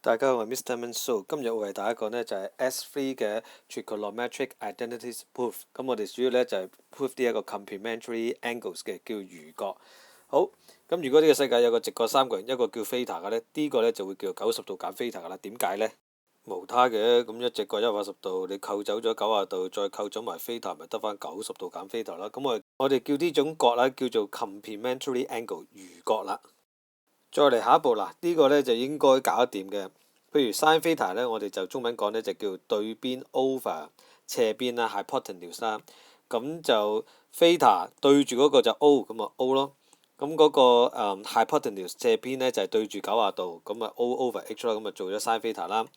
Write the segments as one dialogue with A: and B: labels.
A: 大家好，我係 Mr. Manso， 今日我為大家講呢就係 S3 嘅 Trigonometric Identities Proof。咁我哋主要呢就係 proof 呢一個 Complementary angles 嘅叫餘角。好，咁如果呢個世界有個直角三角形，一個叫 theta 嘅呢，呢個呢就會叫90度減 theta 噶啦。點解呢？無他嘅，咁一直角180度，你扣走咗90度，再扣走埋 theta，咪得翻90度減 theta啦。咁我哋叫呢種角啦，叫做 Complementary angle 餘角啦。再嚟下一步啦，呢個呢就應該搞得掂嘅。譬如 sin theta 呢，我哋就中文講呢就叫對邊 over 斜邊啦 hypotenuse 啦。咁就 theta 對住嗰個就 O， 咁啊 O 咯。咁嗰個hypotenuse 斜邊呢就係對住90度，咁啊 O over H 啦，咁啊做咗 sin theta 啦。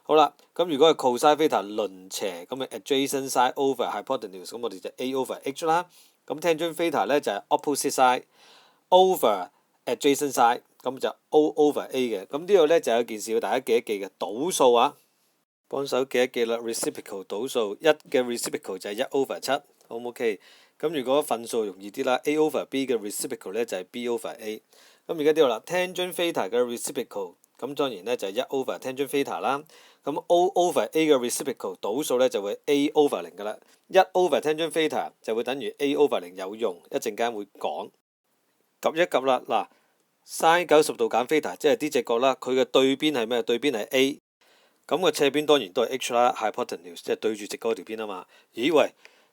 A: 好啦，咁如果係 cos theta 鄰斜，咁啊 adjacent side over hypotenuse， 咁我哋就 A over H 啦。咁 tangent theta 呢就係 opposite side over adjacent side， 咁就 O over A 嘅。咁呢度呢就有件事要大家記一記嘅，倒數啊，幫手記一記啦。reciprocal 倒數1嘅 reciprocal 就係1 over 7，好唔 OK？ 咁如果分數容易啲啦 ，A over B 嘅 reciprocal 呢就係 B over A。咁而家呢度啦 ，tangent theta 嘅 reciprocal， 咁當然呢就係1 over tangent theta 啦。咁 O over A 嘅 reciprocal 倒數呢就會 A over 0噶啦。1 over tangent theta 就會等於 A over 0，有用，一陣間會講。及一及啦，嗱 sin 90度減 theta 即係呢隻角啦，佢嘅對邊係咩？對邊係 A， 咁個斜邊當然都係 H 啦 ，hypotenuse 即係對住直角條邊啊嘛。咦喂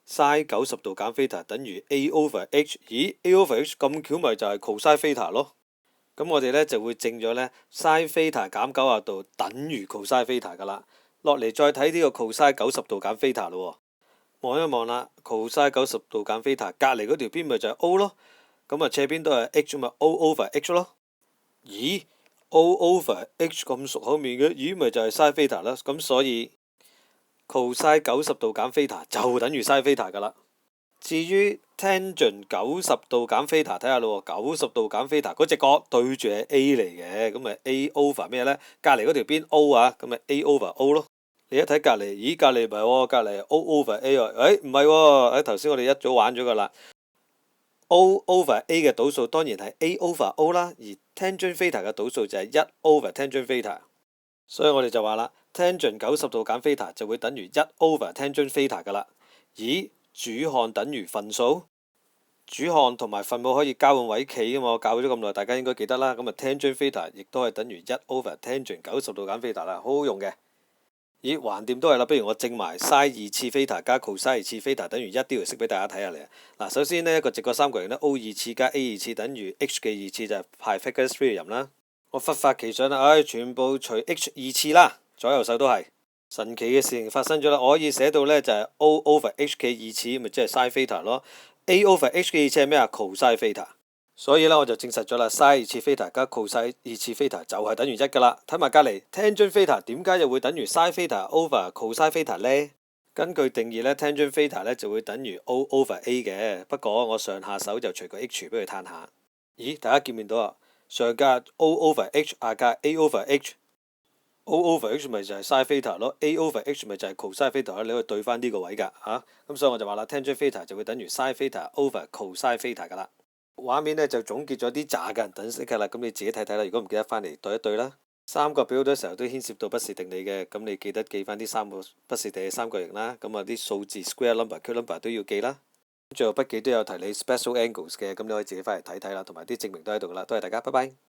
A: ，sin 90度減 theta 等於 A over H， 咦 A over H 咁巧咪就係 cos theta 咯。咁我哋呢就會證咗呢 sin theta 減90度等於 cos theta 噶啦。落嚟再睇呢個 cos 90度減 theta 咯，望一望啦 ，cos 90度減 theta 隔離嗰條邊咪就係 O 咯。咁啊，斜邊都係 H 咪 O over H 咯。咦 ，O over H 咁熟口面嘅，咦咪就係 sin theta 啦。咁所以 cos 90度減 theta 就等於 sin theta 噶啦。至於 tangent 90度減 theta， 睇下咯，90度減 theta 嗰隻角對住係 A 嚟嘅，咁咪 A over 咩呢？隔離嗰條邊 O 啊，咁咪 A over O 咯。你一睇隔離，咦隔離唔係喎，隔離 O over A 喎，唔係喎，喺頭先我哋一早玩咗噶啦。O over A 嘅倒數當然係 A over O 啦，而 tangent theta 嘅倒數就係1 over tangent theta， 所以我哋就話啦 tangent 90度減 theta 就會等於1 over tangent theta 噶啦。咦，主項等於分數，主項同埋分母可以交換位企噶嘛？我教咗咁耐，大家應該記得啦。咁啊 tangent theta 亦都係等於1 over tangent 90度減 theta 啦，好好用嘅。咦，橫掂都係啦，不如我證埋 sin 2次 theta 加 cos 2次 theta 等於1呢條式俾大家睇下嚟。嗱，首先呢一個直角三角形呢 O 2次加 A 2次等於 H 嘅2次就係 Pythagoras theorem 啦。我忽發奇想啦，全部除 H 2次啦，左右手都係。神奇嘅事情發生咗啦，我可以寫到呢就係 O over H 嘅2次，咪即係 sin theta 咯。A over H 嘅2次係咩啊 ？cos theta。所以呢，我就證實咗啦 sin 2次 theta 加 cos 2次 theta 就係等於1噶啦。睇埋隔離 tangent theta 點解又會等於 sin theta over cos theta 呢？根據定義呢 tangent theta 呢就會等於 O over A 嘅。不過我上下手就除個 H 俾佢攤下。咦，大家見唔見到啊？上加 O over H， 下加 A over H。O over H 咪就係 sin theta 咯 ，A over H 咪就係 cos theta， 你可以對翻呢個位㗎嚇。咁所以我就話啦 tangent theta 就會等於 sin theta over cos theta 㗎啦。畫面呢就總結咗啲渣嘅人等式㗎啦，咁你自己睇睇啦。如果唔記得翻嚟對一對啦。三角表好多時候都牽涉到不是定理嘅，咁你記得記翻啲三個不是定理三角形啦。咁啊啲數字 square number、cube number 都要記啦。最後筆記都有提你 special angles 嘅，咁你可以自己翻嚟睇睇啦，同埋啲證明都喺度㗎啦。多謝大家，拜拜。